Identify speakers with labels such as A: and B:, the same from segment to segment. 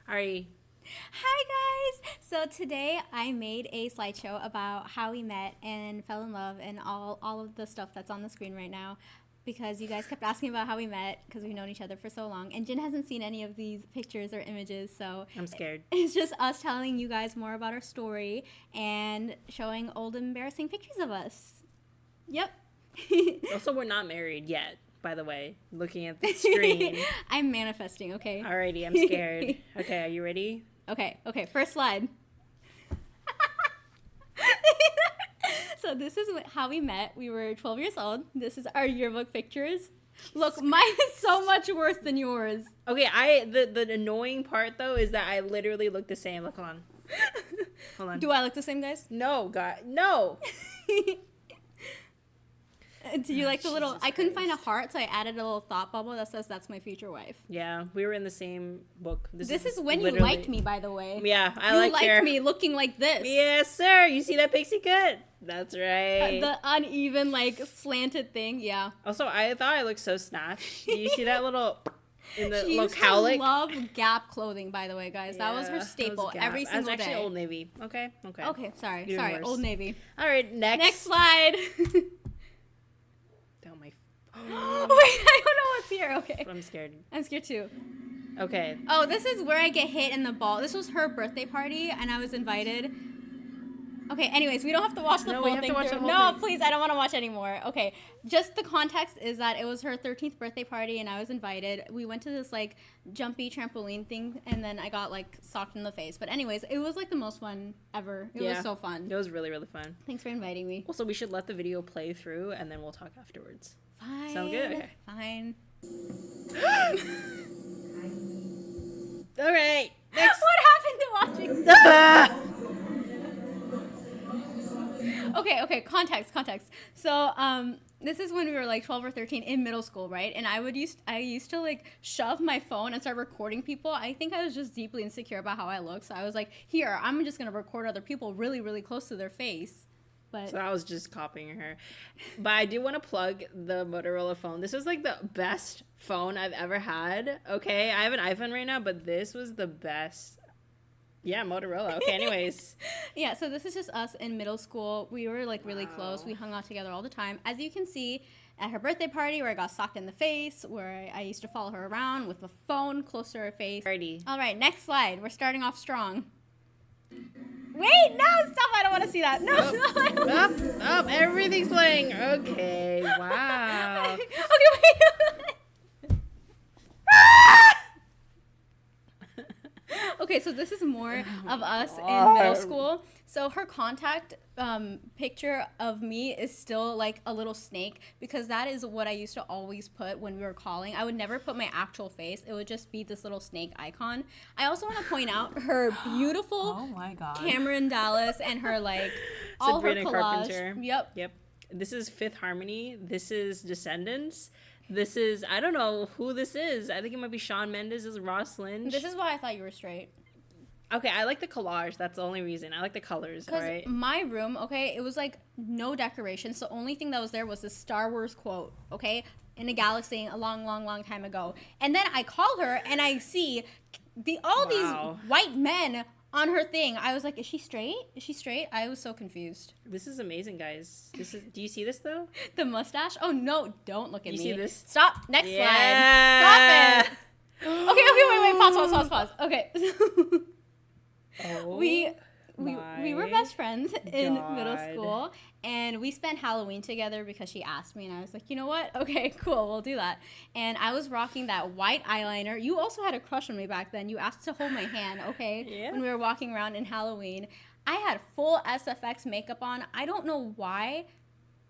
A: Alrighty.
B: Hi guys! So today I made a slideshow about how we met and fell in love and all of the stuff that's on the screen right now because you guys kept asking about how we met because we've known each other for so long. And Jin hasn't seen any of these pictures or images, so
A: I'm scared.
B: it's just us telling you guys more about our story and showing old embarrassing pictures of us. Yep.
A: Also, we're not married yet, by the way, looking at the screen.
B: I'm manifesting, okay?
A: Alrighty, I'm scared. Okay, are you ready?
B: Okay, first slide. So this is how we met. We were 12 years old. This is our yearbook pictures. Look, mine is so much worse than yours.
A: Okay, the annoying part though is that I literally look the same. Look, hold on. Hold on.
B: Do I look the same, guys?
A: No, God, no.
B: Do you like the little...
A: Jesus
B: I couldn't find a
A: Christ.
B: heart, so I added a little thought bubble that says that's my future wife.
A: Yeah, we were in the same book.
B: This is when you
A: literally-
B: liked me, by the way.
A: Yeah, I
B: You
A: liked her.
B: me looking like this.
A: Yes, sir. You see that pixie cut? That's right.
B: The uneven, like, slanted thing, yeah.
A: Also, I thought I looked so snatched. Do you see that little in the
B: She
A: little
B: used
A: cowlick?
B: to love Gap clothing, by the way, guys. That was
A: Yeah,
B: her
A: that was
B: staple
A: Gap.
B: every single
A: That's
B: day.
A: actually Old Navy. Okay.
B: Okay, sorry,
A: Even worse.
B: Old Navy.
A: All right, next.
B: Next slide.
A: Oh my.
B: Wait, I don't know what's here. Okay.
A: I'm scared.
B: I'm scared too.
A: Okay.
B: Oh, this is where I get hit in the ball. This was her birthday party, and I was invited. Okay, anyways, we don't have to watch the
A: No, we
B: full
A: have to
B: thing
A: watch
B: through.
A: the whole
B: No,
A: thing.
B: please, I don't want to watch anymore. Okay, just the context is that it was her 13th birthday party, and I was invited. We went to this, like, jumpy trampoline thing, and then I got, like, socked in the face. But anyways, it was, like, the most fun ever. It was so fun.
A: It was really, really fun.
B: Thanks for inviting me.
A: Also, we should let the video play through, and then we'll talk afterwards.
B: Fine.
A: Sound good? Okay.
B: Fine.
A: All right. Next.
B: What happened to watching?
A: Ah!
B: Okay, context. So, this is when we were like 12 or 13 in middle school, right? And I used to like shove my phone and start recording people. I think I was just deeply insecure about how I look. So I was like, here, I'm just going to record other people really, really close to their face. But
A: So I was just copying her. But I do want to plug the Motorola phone. This was like the best phone I've ever had. Okay, I have an iPhone right now, but this was the best. Yeah, Motorola. Okay, anyways.
B: yeah, so this is just us in middle school. We were like really close. We hung out together all the time. As you can see, at her birthday party where I got socked in the face, where I used to follow her around with the phone close to her face.
A: Alrighty.
B: All right, next slide. We're starting off strong. Wait, no, stop. I don't want to see that. No, no, I don't.
A: Up, everything's playing. Okay, wow.
B: Okay, wait. Okay, so this is more of us in middle school. So her contact picture of me is still like a little snake because that is what I used to always put when we were calling. I would never put my actual face. It would just be this little snake icon. I also want to point out her beautiful
A: Oh my God.
B: Cameron Dallas and her like all
A: Sabrina
B: her collage.
A: Carpenter.
B: Yep.
A: This is Fifth Harmony. This is Descendants. This is, I don't know who this is. I think it might be Shawn Mendes. This is Ross Lynch.
B: This is why I thought you were straight.
A: Okay, I like the collage. That's the only reason. I like the colors,
B: Because
A: alright?
B: my room, okay, it was like no decorations. The only thing that was there was this Star Wars quote, okay, in a galaxy a long, long, long time ago. And then I call her and I see all
A: Wow.
B: these white men on her thing. I was like, is she straight? Is she straight? I was so confused.
A: This is amazing, guys. Do you see this, though?
B: The mustache? Oh, no, don't look at
A: You
B: me.
A: see this?
B: Stop. Next
A: Yeah.
B: slide. Stop it. Okay, wait. Pause. Okay.
A: Oh,
B: we were best friends in middle
A: God.
B: school, and we spent Halloween together because she asked me, and I was like, you know what? Okay, cool, we'll do that. And I was rocking that white eyeliner. You also had a crush on me back then. You asked to hold my hand, okay?
A: Yeah.
B: When we were walking around in Halloween. I had full SFX makeup on. I don't know why.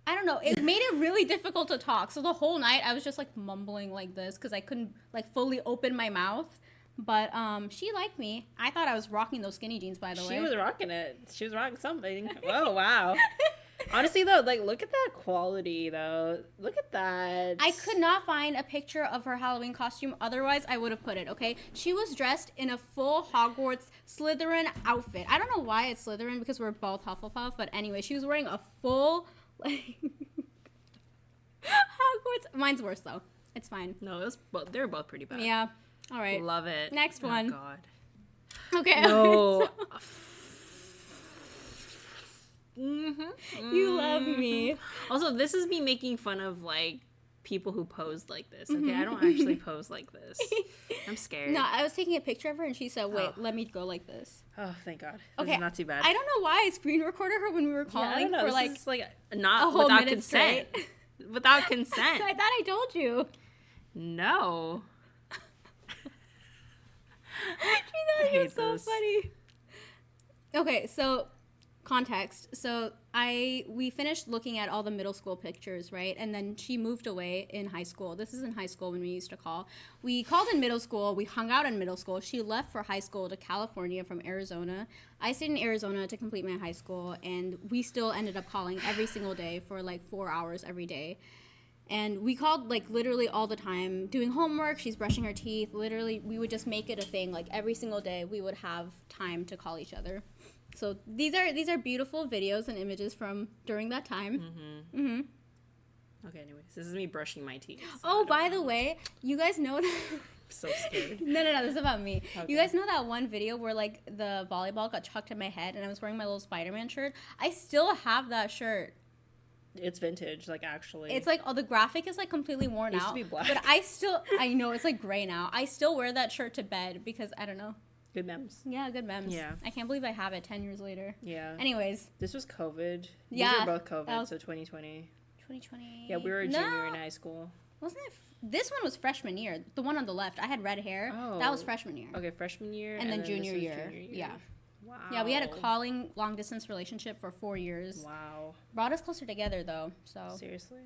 B: I don't know. It made it really difficult to talk. So the whole night I was just like mumbling like this because I couldn't like fully open my mouth. But she liked me. I thought I was rocking those skinny jeans, by the way.
A: She was rocking it. She was rocking something. Whoa, wow. Honestly, though, like, look at that quality, though. Look at that.
B: I could not find a picture of her Halloween costume. Otherwise, I would have put it, okay? She was dressed in a full Hogwarts Slytherin outfit. I don't know why it's Slytherin because we're both Hufflepuff. But anyway, she was wearing a full, like, Hogwarts. Mine's worse, though. It's fine.
A: No, they were both pretty bad.
B: Yeah. All right.
A: Love it.
B: Next one.
A: Oh, God.
B: Okay.
A: No.
B: You love me.
A: Also, this is me making fun of like people who pose like this. Okay, I don't actually pose like this. I'm scared.
B: No, I was taking a picture of her and she said, "Wait, let me go like this."
A: Oh, thank God.
B: Okay,
A: This is not too bad.
B: I don't know why I screen recorded her when we were calling
A: I don't know.
B: for
A: This
B: like
A: is, like not
B: a whole
A: without
B: minute
A: consent.
B: straight.
A: Without consent.
B: I thought I told you.
A: No.
B: She thought it was so
A: this.
B: funny. Okay, so context. So we finished looking at all the middle school pictures, right? And then she moved away in high school. This is in high school when we used to call. We called in middle school. We hung out in middle school. She left for high school to California from Arizona. I stayed in Arizona to complete my high school, and we still ended up calling every single day for like 4 hours every day. And we called like literally all the time, doing homework, she's brushing her teeth. Literally, we would just make it a thing. Like every single day, we would have time to call each other. So these are beautiful videos and images from during that time.
A: Okay, anyways, this is me brushing my teeth. So
B: Oh, by the way, you guys know that...
A: I'm so scared.
B: No, this is about me.
A: Okay.
B: You guys know that one video where like the volleyball got chucked at my head and I was wearing my little Spider-Man shirt? I still have that shirt.
A: It's vintage, like actually.
B: It's like, the graphic is like completely worn
A: It used
B: out.
A: to be black.
B: But I know, it's like gray now. I still wear that shirt to bed because I don't know.
A: Good memes.
B: Yeah, good memes.
A: Yeah.
B: I can't believe I have it 10 years later.
A: Yeah.
B: Anyways.
A: This was COVID.
B: Yeah,
A: These were both COVID,
B: that was-
A: so 2020.
B: 2020.
A: Yeah, we were a junior in high school.
B: Wasn't it? This one was freshman year. The one on the left. I had red hair. That was
A: Oh.
B: freshman year.
A: Okay, freshman year.
B: And then
A: this
B: junior
A: was
B: year. Yeah.
A: Wow.
B: Yeah, we had a calling long distance relationship for 4 years.
A: Wow.
B: Brought us closer together though. So.
A: Seriously?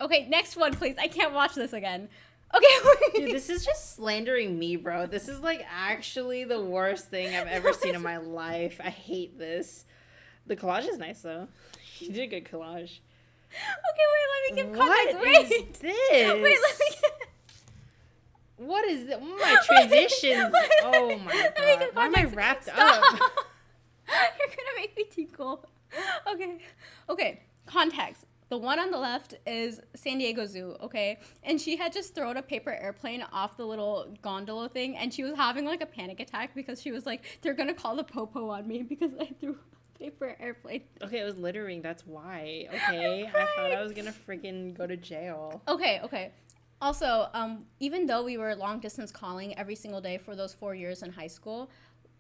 B: Okay, next one, please. I can't watch this again. Okay.
A: Dude, this is just slandering me, bro. This is like actually the worst thing I've ever seen in my life. I hate this. The collage is nice though. You did a good collage.
B: Okay, wait. Let me give context.
A: What
B: Wait.
A: is this?
B: Wait. Let me.
A: What is it? My transitions. Oh my
B: Let me
A: god.
B: give
A: Why am I
B: context.
A: wrapped
B: Stop.
A: up?
B: You're gonna make me tinkle. Okay. Context. The one on the left is San Diego Zoo, okay? And she had just thrown a paper airplane off the little gondola thing, and she was having like a panic attack because she was like, they're gonna call the popo on me because I threw a paper airplane.
A: Okay, it was littering. That's why. Okay, I thought I was gonna freaking go to jail.
B: Okay. Also, even though we were long distance calling every single day for those 4 years in high school,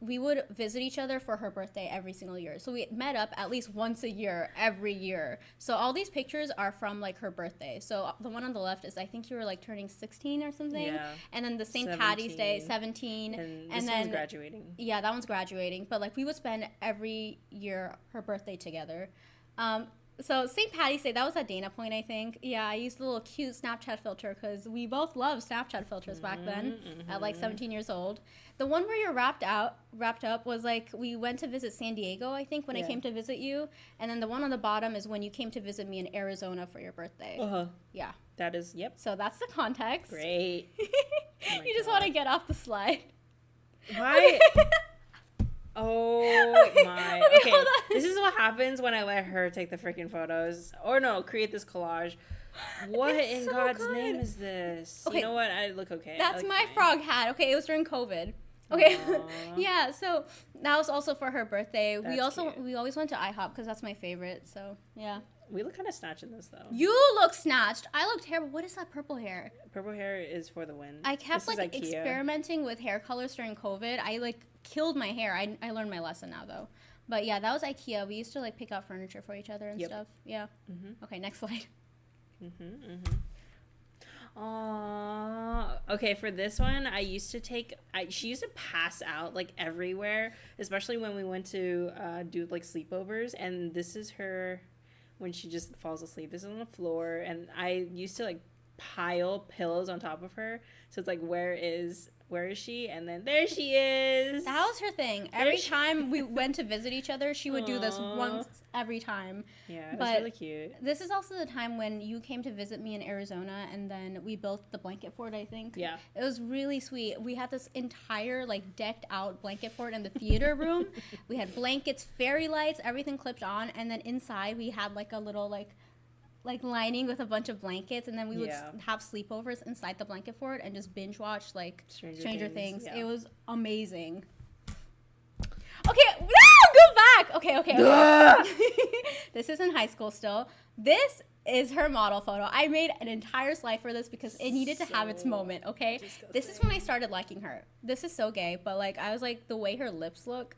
B: we would visit each other for her birthday every single year. So we met up at least once a year, every year. So all these pictures are from like her birthday. So the one on the left is, I think you were like turning 16 or something.
A: Yeah.
B: And then the St. Patty's Day, 17.
A: And
B: and
A: this
B: then
A: one's graduating.
B: Yeah, that one's graduating. But like we would spend every year her birthday together. So St. Patty's Day, that was at Dana Point, I think. Yeah, I used a little cute Snapchat filter because we both loved Snapchat filters back then at like 17 years old. The one where you're wrapped up was like we went to visit San Diego, I think, when I came to visit you. And then the one on the bottom is when you came to visit me in Arizona for your birthday.
A: Uh-huh.
B: Yeah.
A: That is, yep.
B: So that's the context.
A: Great.
B: You just want to get off the slide.
A: Why? Oh my. Okay,
B: hold on.
A: this is what happens when I let her take the freaking photos. Or no, create this collage. What
B: It's
A: in
B: so
A: God's
B: good.
A: name is this?
B: Okay.
A: You know what? I look okay.
B: That's
A: I look
B: my
A: fine.
B: frog hat. Okay, it was during COVID. Okay.
A: Aw.
B: Yeah, so that was also for her birthday.
A: That's cute.
B: We always went to IHOP because that's my favorite. So, yeah.
A: We look kind of snatched in this though.
B: You look snatched. I look terrible. What is that purple hair?
A: Purple hair is for the win.
B: I kept
A: This is
B: like
A: IKEA.
B: experimenting with hair colors during COVID. I like killed my hair. I learned my lesson now though. But yeah, that was IKEA. We used to like pick out furniture for each other and
A: Yep.
B: stuff. Yeah. Okay, next slide.
A: Aww. Okay, for this one, she used to pass out like everywhere, especially when we went to do like sleepovers. And this is her when she just falls asleep. This is on the floor, and I used to like pile pillows on top of her. So it's like, where is she? And then there she is.
B: That was her thing. Every time we went to visit each other, she would do this
A: Aw.
B: once every time.
A: Yeah, it was
B: But
A: really cute.
B: this is also the time when you came to visit me in Arizona, and then we built the blanket fort, I think.
A: Yeah.
B: It was really sweet. We had this entire, like, decked out blanket fort in the theater room. We had blankets, fairy lights, everything clipped on, and then inside we had, like, a little, like, like lining with a bunch of blankets, and then we would
A: Yeah.
B: have sleepovers inside the blanket fort and just binge watch like
A: Stranger Things, yeah.
B: It was amazing. Okay, no, go back. Okay. This is in high school still. This is her model photo. I made an entire slide for this because it needed to have its moment, okay?
A: Disgusting.
B: This is when I started liking her. This is so gay, but like I was like the way her lips look,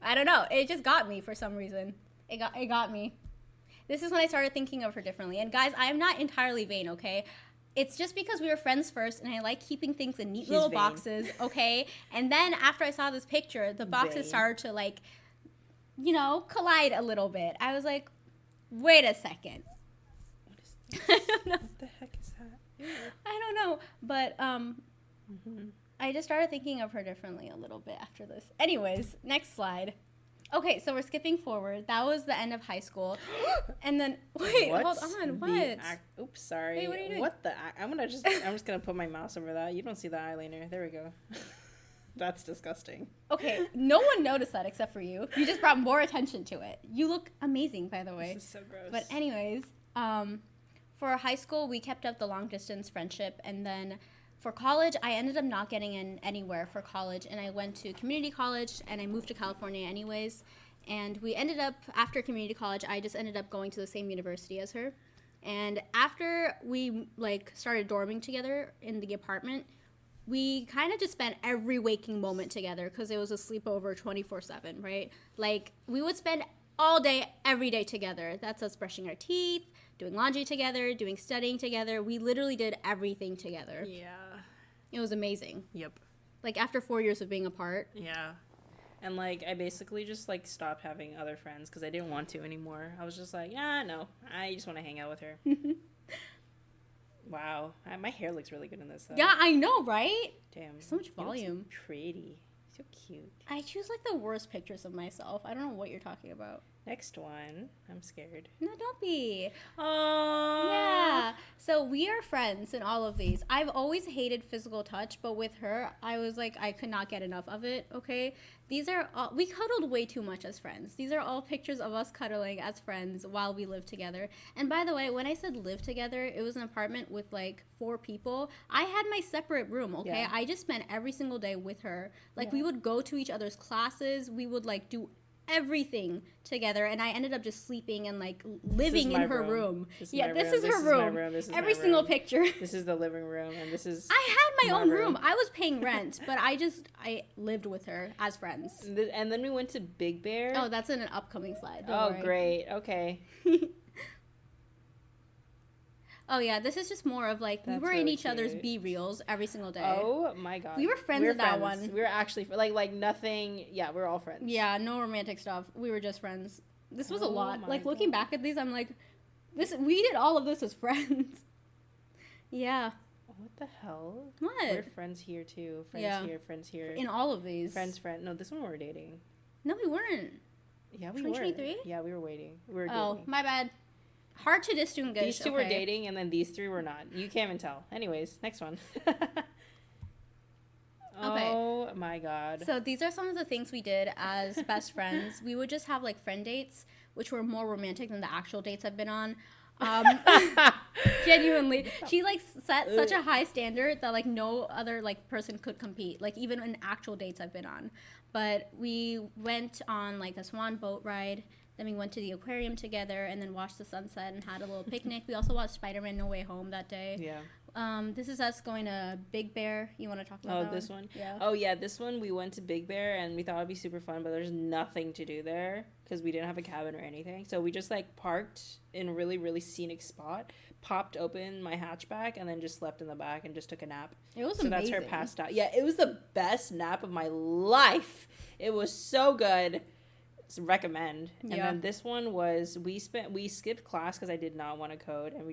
B: I don't know. It just got me for some reason. It got me. This is when I started thinking of her differently. And guys, I am not entirely vain, okay? It's just because we were friends first, and I like keeping things in neat little
A: vain.
B: boxes, okay? And then after I saw this picture, the boxes
A: Vain.
B: started to like, you know, collide a little bit. I was like, wait a second.
A: What is this?
B: I don't know.
A: What the heck is that? Ew.
B: I don't know, but
A: Mm-hmm.
B: I just started thinking of her differently a little bit after this. Anyways, next slide. Okay, so we're skipping forward. That was the end of high school. And then wait,
A: What's
B: hold on.
A: the
B: What?
A: Oops, sorry.
B: Wait, what are you doing?
A: What the? I'm just gonna put my mouse over that. You don't see the eyeliner. There we go. That's disgusting.
B: Okay, no one noticed that except for you. You just brought more attention to it. You look amazing, by the way.
A: This is so gross.
B: But anyways, for high school, we kept up the long distance friendship, and then for college, I ended up not getting in anywhere for college, and I went to community college, and I moved to California anyways. And we ended up, after community college, I just ended up going to the same university as her. And after we like started dorming together in the apartment, we kind of just spent every waking moment together because it was a sleepover 24/7, right? Like we would spend all day, every day together. That's us brushing our teeth, doing laundry together, doing studying together. We literally did everything together.
A: Yeah.
B: It was amazing.
A: Yep.
B: Like after 4 years of being apart.
A: Yeah. And like I basically just like stopped having other friends because I didn't want to anymore. I was just like, no, I just want to hang out with her. Wow, my hair looks really good in this though.
B: Yeah, I know, right?
A: Damn.
B: So much
A: You look
B: volume.
A: So pretty. So cute.
B: I choose like the worst pictures of myself. I don't know what you're talking about.
A: Next one. I'm scared.
B: No, don't be.
A: Oh.
B: Yeah. So we are friends in all of these. I've always hated physical touch, but with her, I was like, I could not get enough of it, okay? These are all, we cuddled way too much as friends. These are all pictures of us cuddling as friends while we lived together. And by the way, when I said live together, it was an apartment with like 4 people. I had my separate room, okay?
A: Yeah.
B: I just spent every single day with her. Like
A: Yeah.
B: we would go to each other's classes. We would like do everything together, and I ended up just sleeping and like living in her room.
A: This is
B: Yeah,
A: my
B: this
A: room.
B: is her
A: my
B: room.
A: This is
B: Every
A: my
B: single
A: room.
B: picture.
A: This is the living room, and this is.
B: I had my
A: my
B: own
A: room.
B: room. I was paying rent, but I lived with her as friends.
A: And then we went to Big Bear.
B: Oh, that's in an upcoming slide. Don't
A: Oh,
B: worry.
A: great. Okay.
B: Oh yeah, this is just more of like we
A: That's
B: were in
A: really
B: each other's
A: cute.
B: B reels every single day.
A: Oh my god.
B: We were friends in that one.
A: We were actually like nothing. Yeah, we're all friends.
B: Yeah, no romantic stuff. We were just friends. This was a
A: Oh
B: lot.
A: my
B: Like looking
A: God.
B: back at these, I'm like, we did all of this as friends. Yeah.
A: What the hell?
B: What?
A: We're friends here too. Friends
B: Yeah.
A: here. Friends here.
B: In all of these.
A: Friend. No, this one we were dating.
B: No, we weren't.
A: Yeah, we
B: 2023?
A: were. Yeah, we were waiting. We were
B: Oh,
A: dating.
B: my bad. Hard to distinguish.
A: These two were
B: okay.
A: dating, and then these 3 were not. You can't even tell. Anyways, next one. Oh my god.
B: So these are some of the things we did as best friends. We would just have like friend dates, which were more romantic than the actual dates I've been on. Genuinely, she like set such a high standard that like no other like person could compete. Like even in actual dates I've been on. But we went on like a swan boat ride. Then we went to the aquarium together and then watched the sunset and had a little picnic. We also watched Spider-Man No Way Home that day.
A: Yeah.
B: This is us going to Big Bear. You want to talk about that
A: this one?
B: Yeah.
A: Oh yeah, this one we went to Big Bear and we thought it'd be super fun, but there's nothing to do there because we didn't have a cabin or anything. So we just like parked in a really, really scenic spot, popped open my hatchback, and then just slept in the back and just took a nap.
B: It was
A: so
B: amazing.
A: that's her passed out. Yeah, it was the best nap of my life. It was so good. So recommend. And
B: Yeah.
A: then this one was we skipped class because I did not want to code, and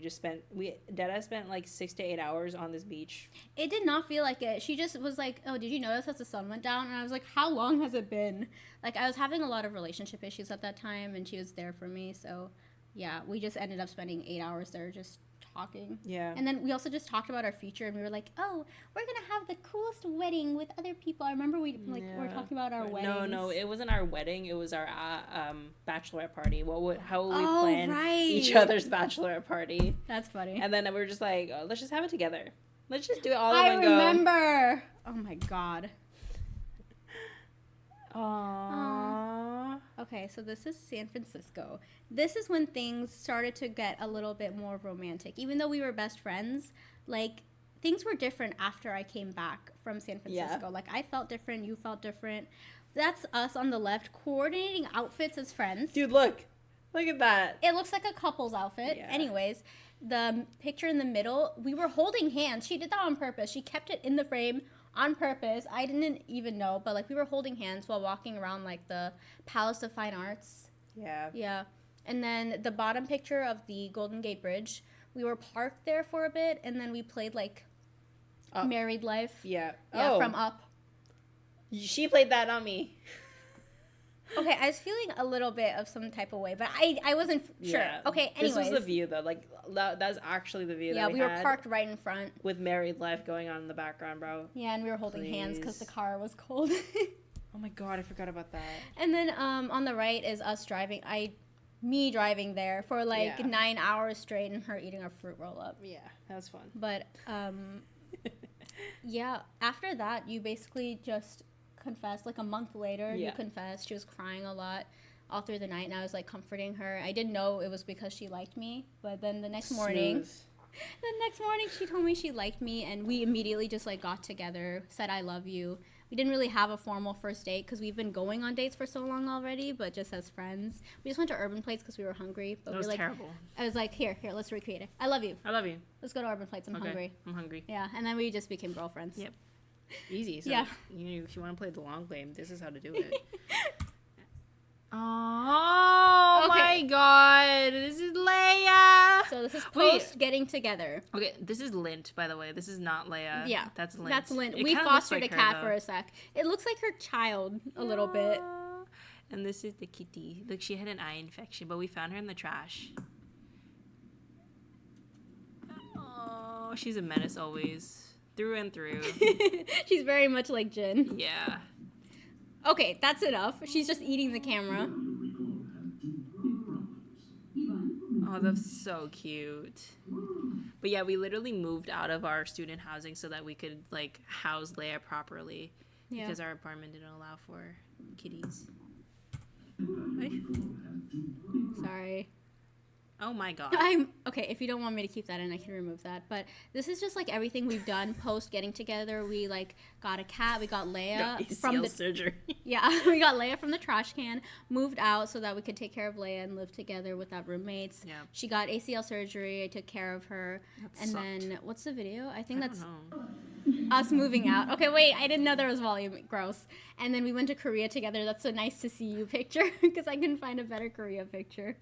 A: Dada spent like 6 to 8 hours on this beach.
B: It did not feel like it. She just was like, oh, did you notice as the sun went down? And I was like, how long has it been? Like, I was having a lot of relationship issues at that time, and she was there for me. So, yeah, we just ended up spending 8 hours there just talking.
A: Yeah.
B: And then we also just talked about our future, and we were like, oh, we're going to have the coolest wedding with other people. I remember we were talking about our weddings.
A: No, it wasn't our wedding. It was our bachelorette party. How would we plan each other's bachelorette party?
B: That's funny.
A: And then we were just like, oh, let's just have it together. Let's just do it all in one go.
B: I remember. Oh, my God.
A: Aww.
B: Okay, so this is San Francisco. This is when things started to get a little bit more romantic. Even though we were best friends, like, things were different after I came back from San Francisco. Yeah. Like, I felt different, you felt different. That's us on the left, coordinating outfits as friends.
A: Dude, look. Look at that.
B: It looks like a couple's outfit. Yeah. Anyways, the picture in the middle, we were holding hands. She did that on purpose. She kept it in the frame on purpose. I didn't even know, but like we were holding hands while walking around like the Palace of Fine Arts.
A: Yeah.
B: Yeah. And then the bottom picture of the Golden Gate Bridge, we were parked there for a bit, and then we played like Married Life.
A: Yeah.
B: Yeah, from Up.
A: She played that on me.
B: Okay, I was feeling a little bit of some type of way, but I wasn't sure. Yeah. Okay, anyways.
A: This was the view, though. Like, that's actually the view that we
B: had. Yeah, we were parked right in front.
A: With Married Life going on in the background, bro.
B: Yeah, and we were holding hands because the car was cold.
A: Oh, my God, I forgot about that.
B: And then on the right is us driving. Me driving there for, 9 hours straight and her eating a fruit roll-up.
A: Yeah, that was fun.
B: But, yeah, after that, you basically just confessed. Like a month later, you confessed. She was crying a lot all through the night, and I was like comforting her. I didn't know it was because she liked me, but then the next morning she told me she liked me, and we immediately just like got together, said I love you. We didn't really have a formal first date because we've been going on dates for so long already, but just as friends. We just went to Urban Plates because we were hungry. But
A: it was terrible.
B: I was like, here, let's recreate it. I love you.
A: I love you.
B: Let's go to Urban Plates. I'm hungry.
A: I'm hungry.
B: Yeah, and then we just became girlfriends.
A: Yep. Easy. So
B: yeah.
A: If you want to play the long game, this is how to do it. Oh my God! This is Leia.
B: So this is post getting together.
A: Okay, this is Lint, by the way. This is not Leia.
B: Yeah,
A: that's Lint.
B: That's Lint. We fostered a cat for a sec. It looks like her child a little bit.
A: And this is the kitty. Look, she had an eye infection, but we found her in the trash. Oh, she's a menace always. Through and through.
B: She's very much like Jin.
A: Yeah.
B: Okay, that's enough. She's just eating the camera.
A: Oh, that's so cute. But yeah, we literally moved out of our student housing so that we could like house Leia properly. Yeah. Because our apartment didn't allow for kitties.
B: Sorry.
A: Oh my God.
B: Okay, if you don't want me to keep that in, I can remove that. But this is just like everything we've done post getting together. We like got a cat. We got Leia
A: from the surgery.
B: Yeah, we got Leia from the trash can, moved out so that we could take care of Leia and live together without roommates.
A: Yeah.
B: She got ACL surgery. I took care of her. Then what's the video? I think that's us moving out. Okay, wait, I didn't know there was volume. Gross. And then we went to Korea together. That's a nice to see you picture because I couldn't find a better Korea picture.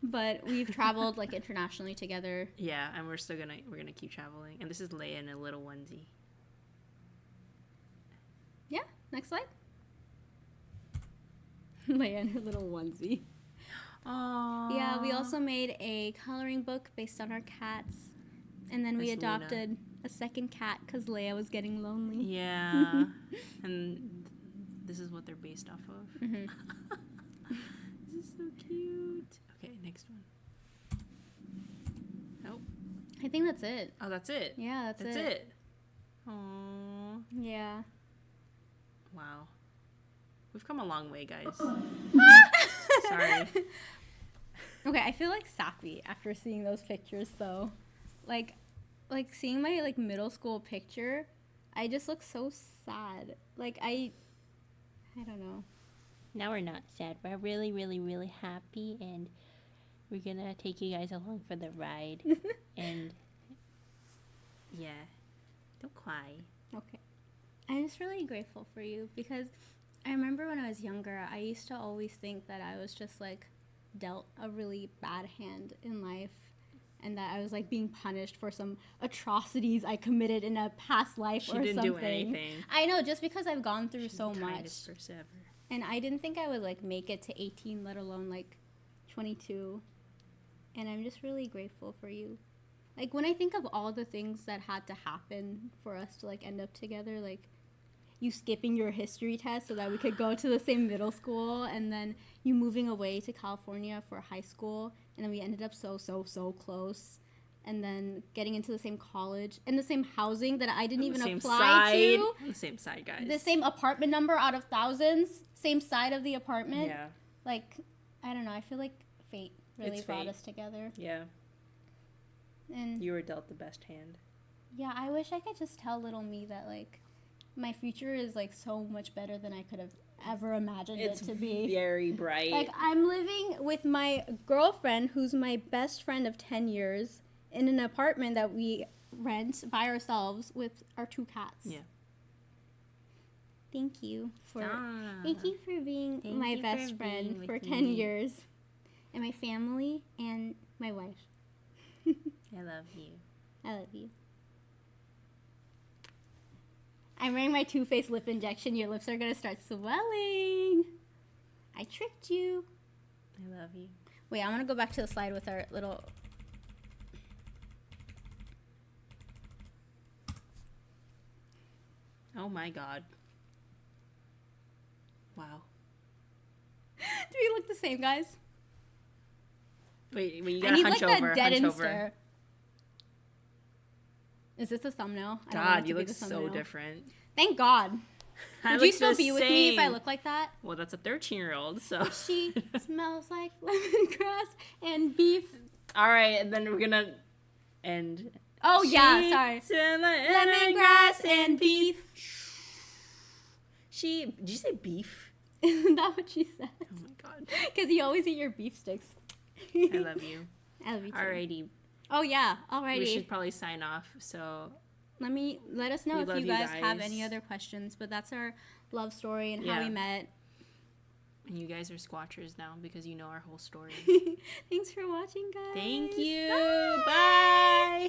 B: But we've traveled like internationally together.
A: Yeah, and we're gonna keep traveling. And this is Leia in a little onesie.
B: Yeah, next slide. Leia in her little onesie.
A: Aww.
B: Yeah, we also made a coloring book based on our cats. And then we adopted a second cat because Leia was getting lonely.
A: Yeah. And this is what they're based off of. Mm-hmm. This is so cute. Okay, next one. Nope.
B: I think that's it.
A: Oh, that's it?
B: Yeah, that's it.
A: Aww.
B: Yeah.
A: Wow. We've come a long way, guys. Sorry.
B: Okay, I feel like sappy after seeing those pictures, though. Like seeing my like middle school picture, I just look so sad. Like I don't know.
C: Now we're not sad. We're really, really, really happy, and we're gonna take you guys along for the ride. And
A: yeah, don't cry.
B: Okay. I'm just really grateful for you because I remember when I was younger, I used to always think that I was just like dealt a really bad hand in life. And that I was like being punished for some atrocities I committed in a past life or something. She didn't do anything. I know, just because I've gone through so much.
A: Person ever.
B: And I didn't think I would like make it to 18, let alone like 22. And I'm just really grateful for you. Like, when I think of all the things that had to happen for us to, like, end up together, like, you skipping your history test so that we could go to the same middle school, and then you moving away to California for high school, and then we ended up so close, and then getting into the same college and the same housing that I didn't even apply to.
A: On the same side, guys.
B: The same apartment number out of thousands, same side of the apartment.
A: Yeah.
B: Like, I don't know. I feel like fate really brought us together.
A: Yeah.
B: And
A: you were dealt the best hand.
B: yeah, I wish I could just tell little me that, like, my future is, like, so much better than I could have ever imagined it to be.
A: It's very bright.
B: Like, I'm living with my girlfriend, who's my best friend of 10 years, in an apartment that we rent by ourselves with our 2 cats.
A: Yeah.
B: Thank you for being my best friend for 10 years, and my family and my wife.
C: I love you.
B: I love you. I'm wearing my Too Faced lip injection. Your lips are gonna start swelling. I tricked you.
C: I love you.
B: Wait, I want to go back to the slide with our little.
A: Oh my god. Wow.
B: Do we look the same, guys?
A: Wait, you
B: I
A: gotta
B: need
A: hunch
B: like
A: over.
B: that dead
A: Hunch
B: and
A: over.
B: stare. Is this the thumbnail? I don't want it
A: God,
B: to
A: you
B: be
A: look
B: the
A: so
B: thumbnail.
A: different.
B: Thank God.
A: I
B: Would you
A: look
B: still
A: the
B: be with me if I
A: same.
B: look like that?
A: Well, that's a 13-year-old, so.
B: She smells like lemongrass and beef.
A: All right, and then we're gonna end.
B: Oh yeah, sorry.
A: Lemongrass and beef. Did you say beef?
B: Isn't that what she said?
A: Oh my god.
B: Because you always eat your beef sticks.
A: I love you.
B: I love you too.
A: Alrighty.
B: Oh yeah, alrighty.
A: We should probably sign off. So
B: Let us know
A: We
B: if
A: love
B: you
A: you
B: guys have
A: guys.
B: any other questions. But that's our love story and how
A: Yeah.
B: we met.
A: and you guys are squatchers now because you know our whole story.
B: Thanks for watching, guys.
A: Thank you.
B: Bye.
A: Bye.